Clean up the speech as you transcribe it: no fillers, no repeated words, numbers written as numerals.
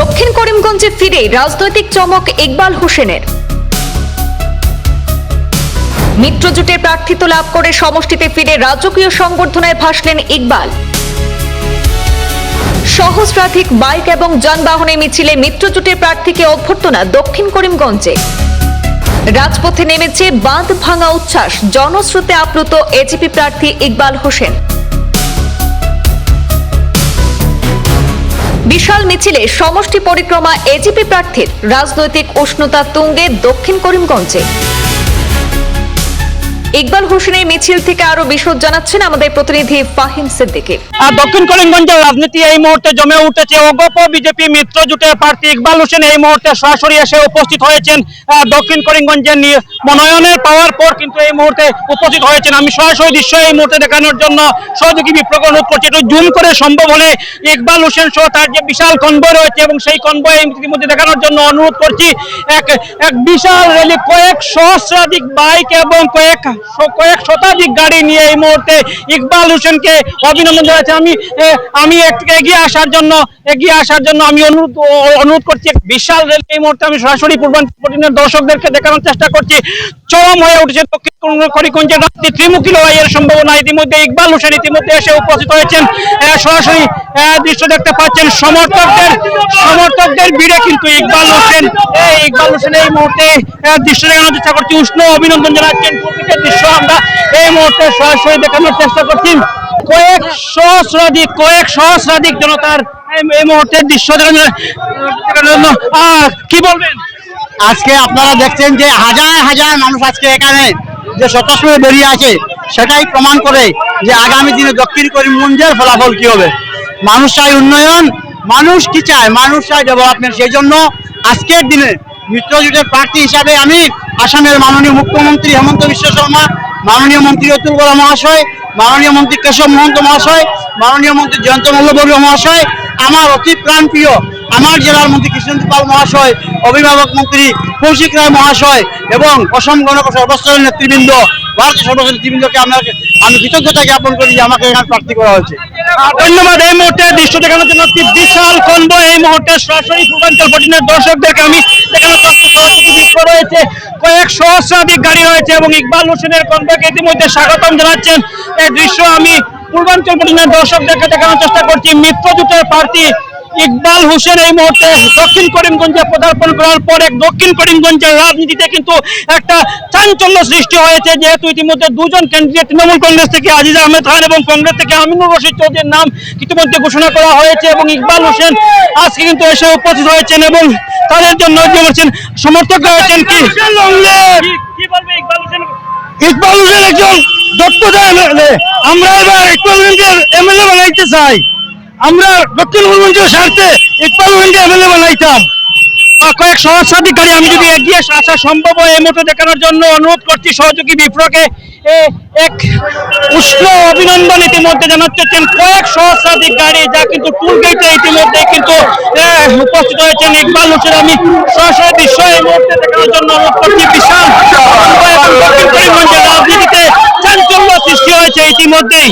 দক্ষিণ করিমগঞ্জে ফিরে রাজনৈতিক চমক ইকবাল হোসেনের। মিত্রজোটের প্রার্থিত্ব লাভ করে সমষ্টিতে ফিরে রাজকীয় সংবর্ধনায় ভাসলেন ইকবাল। সহস্রাধিক বাইক এবং যানবাহনের মিছিলে মিত্রজোটের প্রার্থীকে অভ্যর্থনা দক্ষিণ করিমগঞ্জে। রাজপথে নেমেছে বাঁধ ভাঙা উচ্ছ্বাস, জনস্রোতে আপ্লুত এজিপি প্রার্থী ইকবাল হোসেন। বিশাল মিছিলে সমষ্টি পরিক্রমা এজিপি প্রার্থীর, রাজনৈতিক উষ্ণতা তুঙ্গে দক্ষিণ করিমগঞ্জে। ইকবাল হোসেনের মিছিল থেকে আরো বিশদ জানাচ্ছেন আমাদের প্রতিনিধি ফাহিম সিদ্দিকী। দক্ষিণ করিমগঞ্জের রাজনীতি এই মুহূর্তে জমে উঠেছে। অগপ বিজেপি মিত্র জোটের প্রার্থী ইকবাল হোসেন এই মুহূর্তে সরাসরি এসে উপস্থিত হয়েছেন দক্ষিণ করিমগঞ্জের মনোনয়নের পাওয়ার পর কিন্তু এই মুহূর্তে উপস্থিত হয়েছেন। আমি সরাসরি দৃশ্য এই মুহূর্তে দেখানোর জন্য সহযোগী বিপ্লবকে অনুরোধ করছি, একটু জুম করে সম্ভব হলে ইকবাল হোসেন সহ তার যে বিশাল কনভয় রয়েছে এবং সেই কনভয় ইতিমধ্যে দেখানোর জন্য অনুরোধ করছি। এক বিশাল র্যালি, কয়েক সহস্রাধিক বাইক এবং কয়েক শতাধিক গাড়ি নিয়ে এই মুহূর্তে ইকবাল হোসেনকে অভিনন্দন জানাচ্ছি। আমি এগিয়ে আসার জন্য আমি অনুরোধ করছি। বিশাল র্যালি এই মুহূর্তে আমি সরাসরি পূর্বাঞ্চলের দর্শকদেরকে দেখানোর চেষ্টা করছি। চরম হয়ে উঠেছে দক্ষিণ করিমগঞ্জের রাজনীতি, ত্রিমুখী লড়াইয়ের সম্ভাবনা। ইতিমধ্যে ইকবাল হোসেন ইতিমধ্যে এসে উপস্থিত হয়েছেন। সরাসরি দৃশ্য দেখতে পাচ্ছেন, সমর্থকদের ভিড়ে কিন্তু ইকবাল হোসেন এই মুহূর্তে দৃশ্য দেখানোর চেষ্টা করছি। উষ্ণ অভিনন্দন জানাচ্ছেন। প্রকৃতির দৃশ্য আমরা এই মুহূর্তে সরাসরি দেখানোর চেষ্টা করছি। কয়েক সহস্রাধিক জনতার এই মুহূর্তে দৃশ্য দেখানোর জন্য কি বলবেন? আজকে আপনারা দেখছেন যে হাজার হাজার মানুষ আজকে এখানে যে স্বতঃস্ফূর্ত বেরিয়ে আছে, সেটাই প্রমাণ করে যে আগামী দিনে দক্ষিণ করিমগঞ্জের ফলাফল কি হবে। মানুষ চায় উন্নয়ন, মানুষ কি চায়? মানুষ চায় ডেভেলপমেন্ট। সেই জন্য আজকের দিনে মিত্রজোটের প্রার্থী হিসাবে আমি আসামের মাননীয় মুখ্যমন্ত্রী হেমন্ত বিশ্ব শর্মা, মাননীয় মন্ত্রী অতুল বরা মহাশয়, মাননীয় মন্ত্রী কেশব মহন্ত মহাশয়, মাননীয় মন্ত্রী জয়ন্ত মল্লবর্গীয় মহাশয়, আমার অতি প্রাণপ্রিয় আমার জেলার মন্ত্রী কৃষ্ণেন্দু পাল মহাশয়, অভিভাবক মন্ত্রী কৌশিক রায় মহাশয় এবং অসম গণপরিষদ সর্বস্তরের নেতৃবৃন্দ, ভারতীয় সর্বস্তরের নেতৃবৃন্দকে আমি কৃতজ্ঞতা জ্ঞাপন করি যে আমাকে এখানে প্রার্থী করা হয়েছে। ধন্যবাদ। এই মুহূর্তে দৃশ্য দেখানোর জন্য একটি বিশাল কনভয় এই মুহূর্তে সরাসরি পূর্বাঞ্চল পটিনের দর্শকদেরকে আমি দেখানোর চেষ্টা রয়েছে। কয়েক সহস্রাধিক গাড়ি রয়েছে এবং ইকবাল হোসেনের কনভয়কে ইতিমধ্যে স্বাগতম জানাচ্ছেন। এই দৃশ্য আমি পূর্বাঞ্চল পটিনের দর্শকদেরকে দেখানোর চেষ্টা করছি। মিত্রজোটের প্রার্থী ইকবাল হোসেন এই মুহূর্তে দক্ষিণ করিমগঞ্জে পদার্পণ করার পর দক্ষিণ করিমগঞ্জের রাজনীতিতে কিন্তু একটা চাঞ্চল্য সৃষ্টি হয়েছে, যেহেতু ইতিমধ্যে দুজন ক্যান্ডিডেট তৃণমূল কংগ্রেস থেকে আজিজ আহমেদ খান এবং কংগ্রেস থেকে আমিনুর রশিদ চৌধুরীর নাম ইতিমধ্যে ঘোষণা করা হয়েছে এবং ইকবাল হোসেন আজকে কিন্তু এসে উপস্থিত হয়েছেন এবং তাদের জন্য সমর্থক রয়েছেন। কি বলবে ইকবাল হোসেন? ইকবাল হোসেন একজন দক্ষতা এমএলএ। আমরা এবার ইকবাল হোসেনকে এমএলএ বানাইতে চাই। আমরা দক্ষিণ করিমগঞ্জের স্বার্থে ইকবাল হোসেনকে এমএলএ বানাইতাম। কয়েক সহস্রাধিক গাড়ি আমি যদি এগিয়ে আসা সম্ভব হয় এই মুহূর্তে দেখানোর জন্য অনুরোধ করছি সহযোগী বিপ্লবকে। এক উষ্ণ অভিনন্দন ইতিমধ্যে জানাচ্ছেন কয়েক সহস্রাধিক গাড়ি, যা কিন্তু টুল গেটে ইতিমধ্যে কিন্তু উপস্থিত হয়েছেন ইকবাল হোসেন। আমি সরাসরি দৃশ্য এই মুহূর্তে দেখানোর জন্য অনুরোধ করছি। বিশাল দক্ষিণ করিমগঞ্জের রাজনীতিতে চাঞ্চল্য সৃষ্টি হয়েছে ইতিমধ্যেই।